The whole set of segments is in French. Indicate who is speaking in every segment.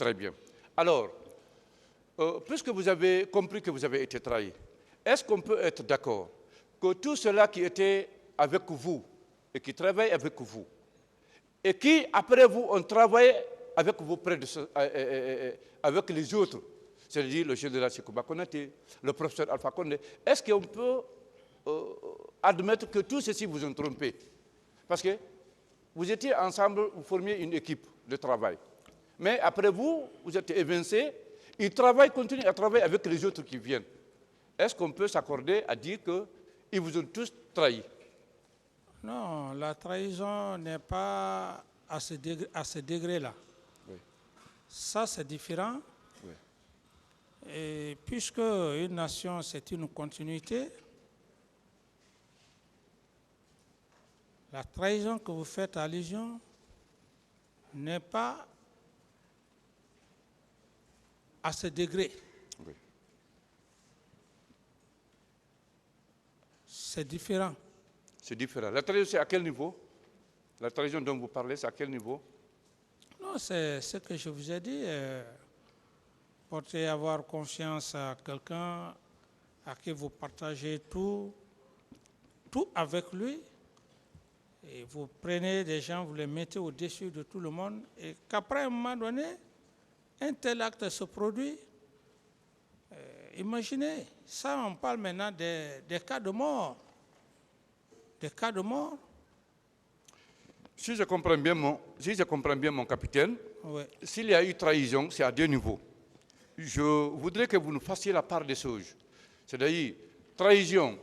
Speaker 1: Très bien. Alors, puisque vous avez compris que vous avez été trahi, est-ce qu'on peut être d'accord que tous ceux-là qui étaient avec vous et qui travaillent avec vous, et qui, après vous, ont travaillé avec vous avec les autres, c'est-à-dire le général Sekouba Konaté, le professeur Alpha Condé, est-ce qu'on peut admettre que tous ceux-ci vous ont trompé? Parce que vous étiez ensemble, vous formiez une équipe de travail. Mais après vous, vous êtes évincés, ils continuent à travailler avec les autres qui viennent. Est-ce qu'on peut s'accorder à dire qu'ils vous ont tous trahi?
Speaker 2: Non, la trahison n'est pas à ce degré-là.
Speaker 1: Oui.
Speaker 2: Ça, c'est différent.
Speaker 1: Oui.
Speaker 2: Et puisque une nation, c'est une continuité, la trahison que vous faites allusion n'est pas à ce degré.
Speaker 1: Oui.
Speaker 2: C'est différent.
Speaker 1: C'est différent. La trahison, c'est à quel niveau? La trahison dont vous parlez, c'est à quel niveau?
Speaker 2: Non, c'est ce que je vous ai dit. Porter, avoir confiance à quelqu'un à qui vous partagez tout avec lui. Et vous prenez des gens, vous les mettez au-dessus de tout le monde. Et qu'après, à un moment donné, un tel acte se produit. Imaginez, ça, on parle maintenant des cas de mort. Des cas de mort.
Speaker 1: Si je comprends bien mon capitaine,
Speaker 2: Oui.
Speaker 1: s'il y a eu trahison, c'est à deux niveaux. Je voudrais que vous nous fassiez la part des choses. C'est-à-dire, trahison,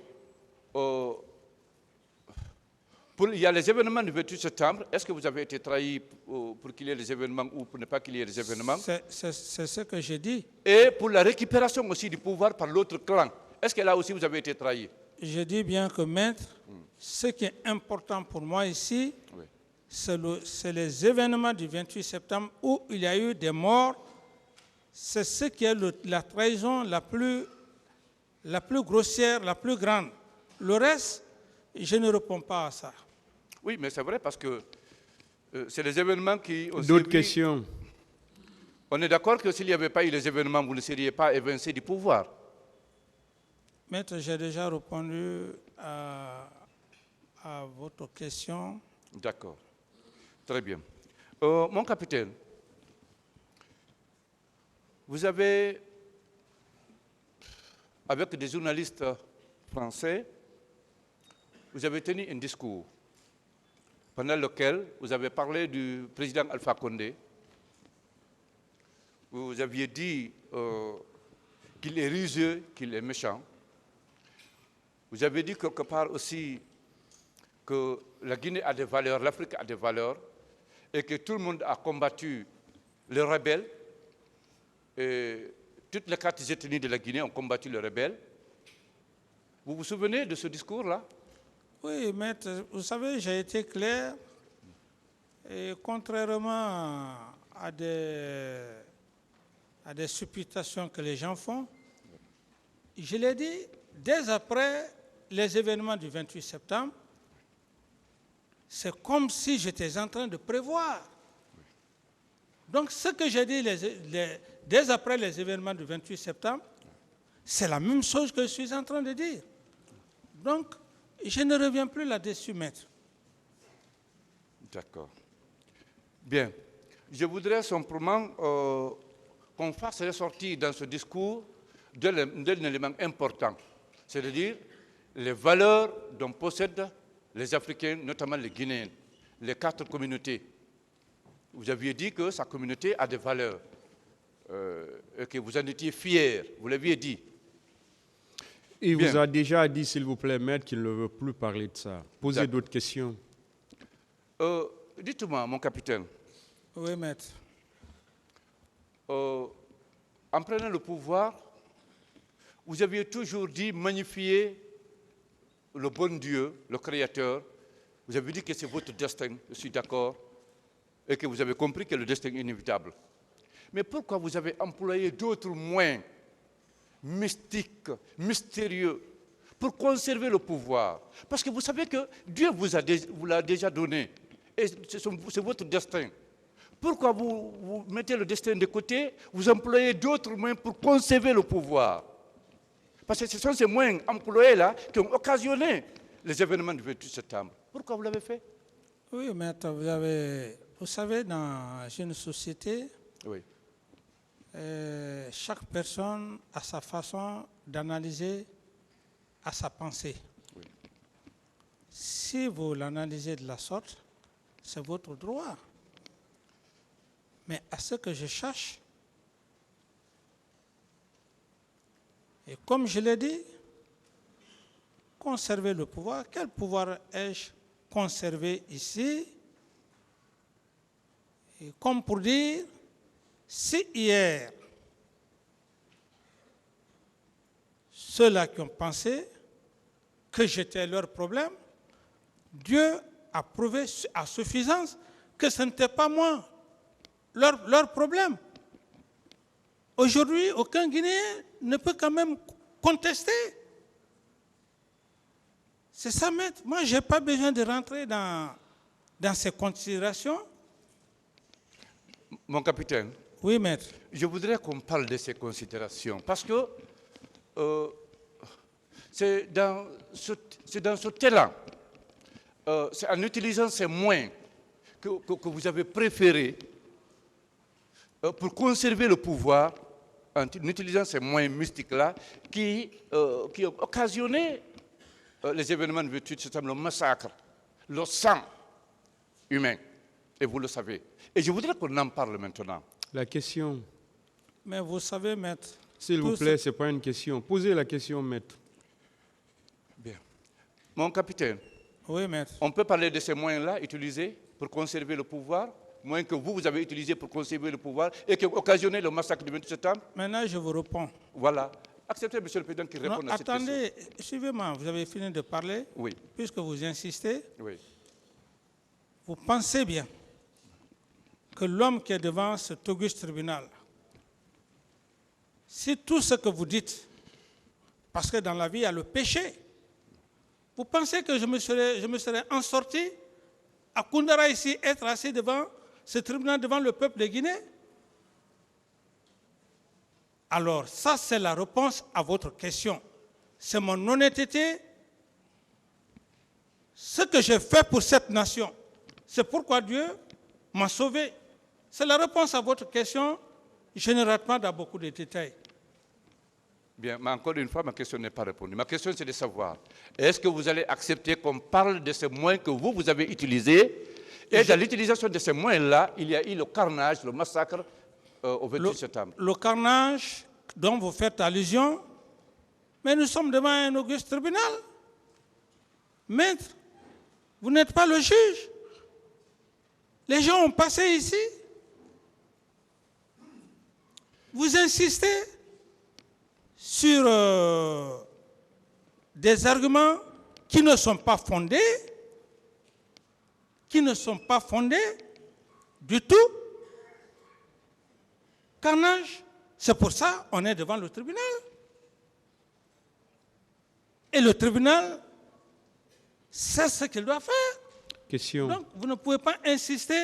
Speaker 1: il y a les événements du 28 septembre. Est-ce que vous avez été trahi pour qu'il y ait des événements ou pour ne pas qu'il y ait des événements?
Speaker 2: C'est ce que j'ai dit.
Speaker 1: Et pour la récupération aussi du pouvoir par l'autre clan. Est-ce que là aussi vous avez été trahi?
Speaker 2: Je dis bien que, maître, ce qui est important pour moi ici,
Speaker 1: Oui.
Speaker 2: c'est les événements du 28 septembre où il y a eu des morts. C'est ce qui est la trahison la plus grossière, la plus grande. Le reste, je ne réponds pas à ça.
Speaker 1: Oui, mais c'est vrai parce que c'est les événements qui ont
Speaker 3: D'autres questions?
Speaker 1: On est d'accord que s'il n'y avait pas eu les événements, vous ne seriez pas évincé du pouvoir.
Speaker 2: Maître, j'ai déjà répondu à votre question.
Speaker 1: D'accord. Très bien. Mon capitaine, vous avez, avec des journalistes français, vous avez tenu un discours pendant lequel vous avez parlé du président Alpha Condé. Vous aviez dit qu'il est rusé, qu'il est méchant. Vous avez dit quelque part aussi que la Guinée a des valeurs, l'Afrique a des valeurs, et que tout le monde a combattu les rebelles. Et toutes les quatre ethnies de la Guinée ont combattu les rebelles. Vous vous souvenez de ce discours-là?
Speaker 2: Oui, maître, vous savez, j'ai été clair. Et contrairement à des supputations que les gens font, je l'ai dit, dès après les événements du 28 septembre, c'est comme si j'étais en train de prévoir. Donc ce que j'ai dit dès après les événements du 28 septembre, c'est la même chose que je suis en train de dire. Donc, je ne reviens plus là-dessus, maître.
Speaker 1: D'accord. Bien. Je voudrais simplement qu'on fasse ressortir dans ce discours d'un élément important, c'est-à-dire les valeurs dont possèdent les Africains, notamment les Guinéens, les quatre communautés. Vous aviez dit que sa communauté a des valeurs et que vous en étiez fiers, vous l'aviez dit.
Speaker 3: Il
Speaker 1: Bien.
Speaker 3: vous a déjà dit, s'il vous plaît, maître, qu'il ne veut plus parler de ça. Posez d'autres questions.
Speaker 1: Dites-moi, mon capitaine,
Speaker 2: Oui, maître.
Speaker 1: en prenant le pouvoir, vous aviez toujours dit magnifier le bon Dieu, le Créateur. Vous avez dit que c'est votre destin, je suis d'accord, et que vous avez compris que le destin est inévitable. Mais pourquoi vous avez employé d'autres moyens mystiques, mystérieux, pour conserver le pouvoir? Parce que vous savez que Dieu vous l'a déjà donné, et c'est votre destin. Pourquoi vous mettez le destin de côté, vous employez d'autres moyens pour conserver le pouvoir? Parce que ce sont ces moyens employés-là qui ont occasionné les événements du 28 septembre. Pourquoi vous l'avez fait?
Speaker 2: Oui, maître, vous savez, dans une société,
Speaker 1: Oui.
Speaker 2: Chaque personne a sa façon d'analyser à sa pensée.
Speaker 1: Oui.
Speaker 2: Si vous l'analysez de la sorte, c'est votre droit. Mais à ce que je cherche, et comme je l'ai dit, conserver le pouvoir. Quel pouvoir ai-je conservé ici? Et comme pour dire, si hier, ceux-là qui ont pensé que j'étais leur problème, Dieu a prouvé à suffisance que ce n'était pas moi leur problème. Aujourd'hui, aucun Guinéen ne peut quand même contester. C'est ça, maître. Moi, je n'ai pas besoin de rentrer dans ces considérations.
Speaker 1: Mon capitaine,
Speaker 2: Oui, maître.
Speaker 1: je voudrais qu'on parle de ces considérations parce que c'est dans ce élan, c'est en utilisant ces moyens que vous avez préféré pour conserver le pouvoir, en utilisant ces moyens mystiques-là qui ont occasionné les événements de 28 septembre, le massacre, le sang humain. Et vous le savez. Et je voudrais qu'on en parle maintenant.
Speaker 3: La question,
Speaker 2: Mais vous savez, maître.
Speaker 3: s'il vous plaît, ce n'est pas une question. Posez la question, maître.
Speaker 1: Bien. Mon capitaine,
Speaker 2: Oui, maître.
Speaker 1: on peut parler de ces moyens-là utilisés pour conserver le pouvoir, moyens que vous avez utilisés pour conserver le pouvoir et qui ont occasionné le massacre du 28 septembre.
Speaker 2: Maintenant, je vous réponds.
Speaker 1: Voilà. Acceptez, Monsieur le Président, qu'il réponde à cette question.
Speaker 2: Attendez, suivez-moi, vous avez fini de parler.
Speaker 1: Oui.
Speaker 2: Puisque vous insistez,
Speaker 1: Oui.
Speaker 2: vous pensez bien que l'homme qui est devant cet auguste tribunal, si tout ce que vous dites, parce que dans la vie, il y a le péché, vous pensez que je me serais en sorti à Koundara ici, être assis devant ce tribunal, devant le peuple de Guinée? Alors, ça, c'est la réponse à votre question. C'est mon honnêteté. Ce que j'ai fait pour cette nation, c'est pourquoi Dieu m'a sauvé. C'est la réponse à votre question. Je ne rate pas dans beaucoup de détails.
Speaker 1: Bien, mais encore une fois, ma question n'est pas répondue. Ma question, c'est de savoir, est-ce que vous allez accepter qu'on parle de ces moyens que vous avez utilisés? Et dans l'utilisation de ces moyens-là, il y a eu le carnage, le massacre au 28 septembre.
Speaker 2: Le carnage dont vous faites allusion, mais nous sommes devant un auguste tribunal. Maître, vous n'êtes pas le juge. Les gens ont passé ici. Vous insistez sur des arguments qui ne sont pas fondés, du tout. Carnage, c'est pour ça qu'on est devant le tribunal. Et le tribunal, c'est ce qu'il doit faire.
Speaker 3: Question.
Speaker 2: Donc, vous ne pouvez pas insister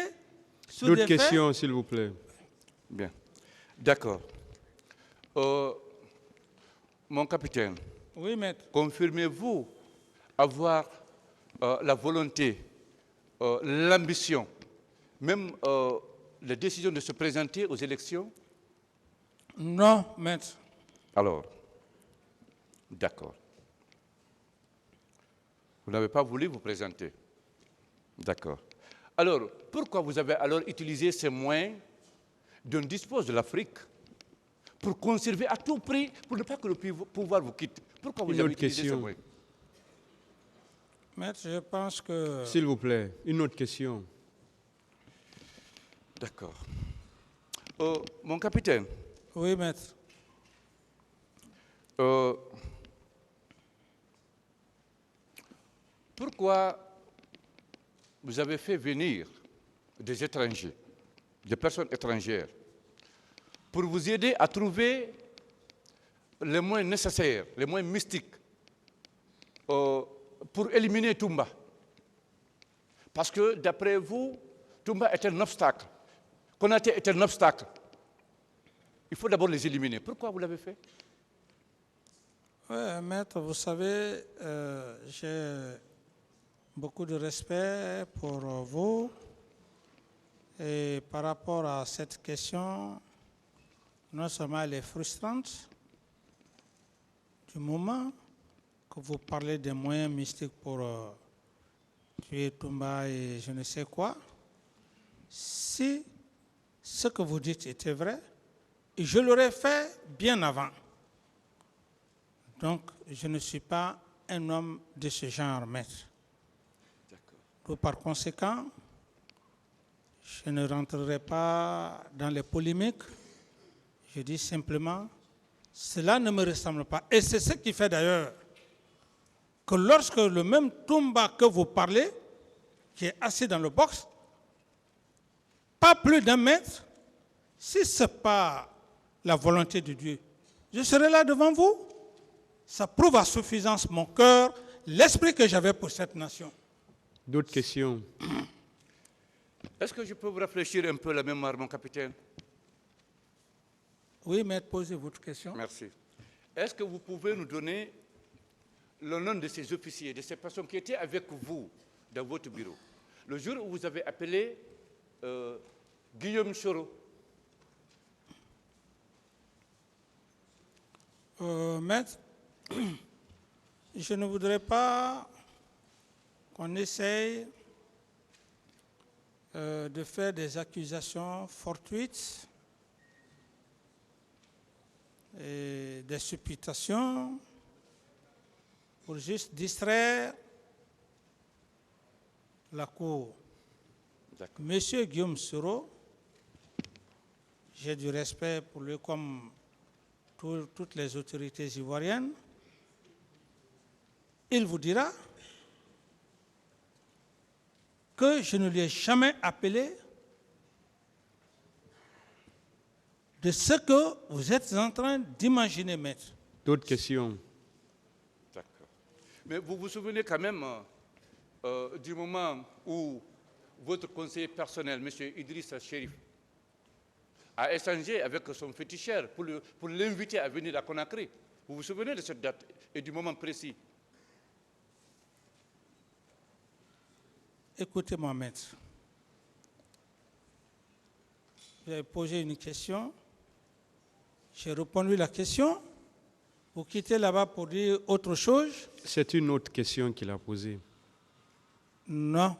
Speaker 2: sur des
Speaker 3: D'autres
Speaker 2: faits.
Speaker 3: questions, s'il vous plaît.
Speaker 1: Bien. D'accord. Mon capitaine,
Speaker 2: Oui, maître.
Speaker 1: confirmez-vous avoir la volonté, l'ambition, même la décision de se présenter aux élections?
Speaker 2: Non, maître.
Speaker 1: Alors, d'accord. Vous n'avez pas voulu vous présenter. D'accord. Alors, pourquoi vous avez alors utilisé ces moyens dont dispose de l'Afrique pour conserver à tout prix, pour ne pas que le pouvoir vous quitte? Pourquoi vous avez utilisé ces moyens?
Speaker 2: Maître, je pense que...
Speaker 3: S'il vous plaît, une autre question.
Speaker 1: D'accord. Mon capitaine,
Speaker 2: Oui, maître.
Speaker 1: pourquoi vous avez fait venir des étrangers, des personnes étrangères, pour vous aider à trouver les moyens nécessaires, les moyens mystiques pour éliminer Toumba? Parce que, d'après vous, Toumba est un obstacle Konaté est un obstacle. Il faut d'abord les éliminer. Pourquoi vous l'avez fait?
Speaker 2: Oui, maître, vous savez, j'ai beaucoup de respect pour vous. Et par rapport à cette question, non seulement elle est frustrante, du moment que vous parlez des moyens mystiques pour tuer Toumba et je ne sais quoi, si ce que vous dites était vrai, je l'aurais fait bien avant. Donc, je ne suis pas un homme de ce genre, maître. Donc, par conséquent, je ne rentrerai pas dans les polémiques. Je dis simplement, cela ne me ressemble pas. Et c'est ce qui fait d'ailleurs que lorsque le même Toumba que vous parlez, qui est assis dans le box, pas plus d'un mètre, si ce n'est pas la volonté de Dieu, je serai là devant vous. Ça prouve à suffisance mon cœur, l'esprit que j'avais pour cette nation.
Speaker 3: D'autres questions?
Speaker 1: Est-ce que je peux vous réfléchir un peu la mémoire, mon capitaine?
Speaker 2: Oui, maître, posez votre question.
Speaker 1: Merci. Est-ce que vous pouvez nous donner le nom de ces officiers, de ces personnes qui étaient avec vous dans votre bureau, le jour où vous avez appelé Guillaume Soro?
Speaker 2: Maître, je ne voudrais pas qu'on essaye de faire des accusations fortuites et des supputations pour juste distraire la cour. Monsieur Guillaume Soro, j'ai du respect pour lui comme toutes les autorités ivoiriennes. Il vous dira que je ne lui ai jamais appelé de ce que vous êtes en train d'imaginer, maître.
Speaker 3: D'autres questions?
Speaker 1: D'accord. Mais vous vous souvenez quand même du moment où votre conseiller personnel, M. Idrissa Chérif, a échangé avec son féticheur pour l'inviter à venir à Conakry. Vous vous souvenez de cette date et du moment précis?
Speaker 2: Écoutez-moi, maître. Vous avez posé une question. J'ai répondu à la question. Vous quittez là-bas pour dire autre chose?
Speaker 3: C'est une autre question qu'il a posée.
Speaker 2: Non.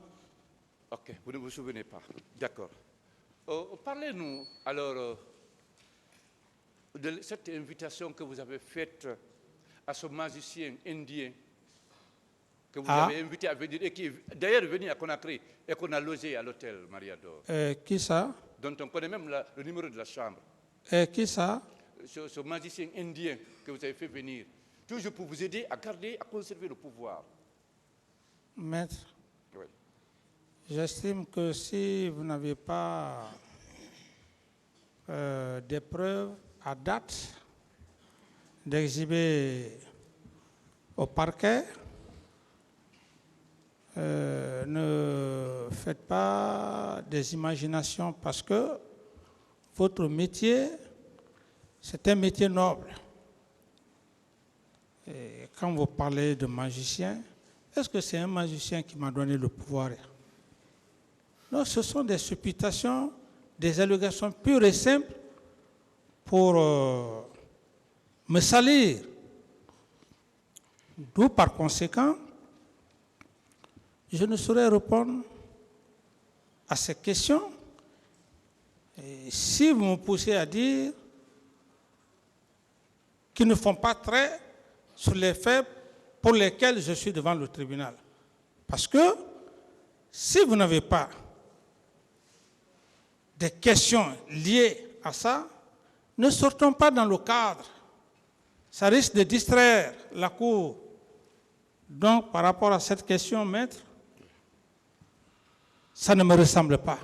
Speaker 1: Ok, vous ne vous souvenez pas. D'accord. Parlez-nous alors de cette invitation que vous avez faite à ce magicien indien que vous avez invité à venir et qui est d'ailleurs venu à Conakry et qu'on a logé à l'hôtel Mariador.
Speaker 2: Qui ça?
Speaker 1: Dont on connaît même le numéro de la chambre.
Speaker 2: Qui ça?
Speaker 1: Ce magicien indien que vous avez fait venir, toujours pour vous aider à garder, à conserver le pouvoir.
Speaker 2: Maître,
Speaker 1: Oui.
Speaker 2: j'estime que si vous n'avez pas des preuves à date d'exhiber au parquet, ne faites pas des imaginations parce que votre métier, c'est un métier noble. Et quand vous parlez de magicien, est-ce que c'est un magicien qui m'a donné le pouvoir? Non, ce sont des supputations, des allégations pures et simples pour me salir. D'où, par conséquent, je ne saurais répondre à ces questions. Et si vous me poussez à dire qu'ils ne font pas trait sur les faits pour lesquels je suis devant le tribunal. Parce que si vous n'avez pas des questions liées à ça, ne sortons pas dans le cadre. Ça risque de distraire la Cour. Donc, par rapport à cette question, maître, ça ne me ressemble pas.